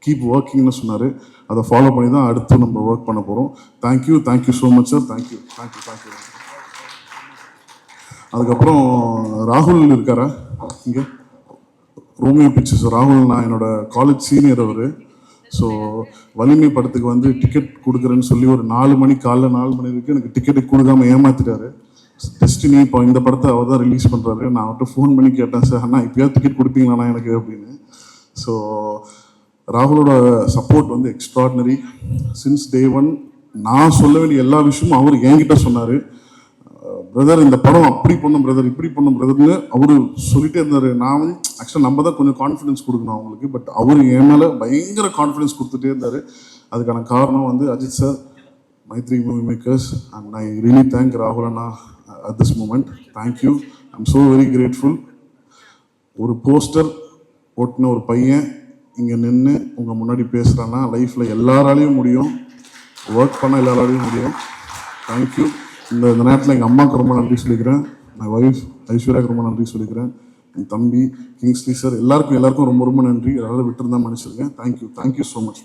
keep ஒர்க்கிங்னு சொன்னார். அதை ஃபாலோ பண்ணி தான் அடுத்து நம்ம ஒர்க் பண்ண போகிறோம். Thank you so much sir. Thank you. அதுக்கப்புறம் ராகுல் இருக்காரா இங்கே? ரோமியோ பிக்சர்ஸ் ராகுல், நான் என்னோட காலேஜ் சீனியர் அவர். ஸோ வலிமை படத்துக்கு வந்து டிக்கெட் கொடுக்குறேன்னு சொல்லி ஒரு 4 மணி காலைல 4 மணி வரைக்கும் எனக்கு டிக்கெட்டு கொடுக்காம ஏமாத்திட்டாரு. டெஸ்டினி இப்போ இந்த படத்தை அவர் தான் ரிலீஸ் பண்ணுறாரு. நான் அவர்கிட்ட ஃபோன் பண்ணி கேட்டேன், சார் அண்ணா இப்போயாவது டிக்கெட் கொடுப்பீங்களாண்ணா எனக்கு அப்படின்னு. ஸோ ராகுலோட சப்போர்ட் வந்து எக்ஸ்ட்ராடினரி. சின்ஸ் டே ஒன் நான் சொல்ல வேண்டிய எல்லா விஷயமும் அவர் என்கிட்ட சொன்னார். பிரதர் இந்த படம் அப்படி பண்ணும் பிரதர், இப்படி பண்ணும் பிரதர்னு அவர் சொல்லிட்டே இருந்தார். நான் வந்து ஆக்சுவலாக நம்ம தான் கொஞ்சம் கான்ஃபிடன்ஸ் கொடுக்கணும் அவங்களுக்கு, பட் அவர் என் மேலே பயங்கர கான்ஃபிடன்ஸ் கொடுத்துட்டே இருந்தார். அதுக்கான காரணம் வந்து Ajith sir, Mythri movie Makers, and I really thank ராகுல் அண்ணா at this moment. Thank you, I am so very grateful. ஒரு போஸ்டர் ஓட்டின ஒரு பையன் இங்கே நின்று உங்கள் முன்னாடி பேசுகிறான்னா லைஃப்பில் எல்லாராலையும் முடியும், ஒர்க் பண்ண எல்லாராலையும் முடியும். தேங்க்யூ. இந்த நேரத்தில் எங்கள் அம்மாவுக்கு ரொம்ப நன்றி சொல்லிக்கிறேன், மை ஒய்ஃப் ஐஸ்வர்யாவுக்கு ரொம்ப நன்றி சொல்லிக்கிறேன், என் தம்பி கிங்ஸ்லி சார், எல்லாருக்கும் ரொம்ப நன்றி. யாராவது விட்டுருந்தா மன்னிச்சிருக்கேன். Thank you so much.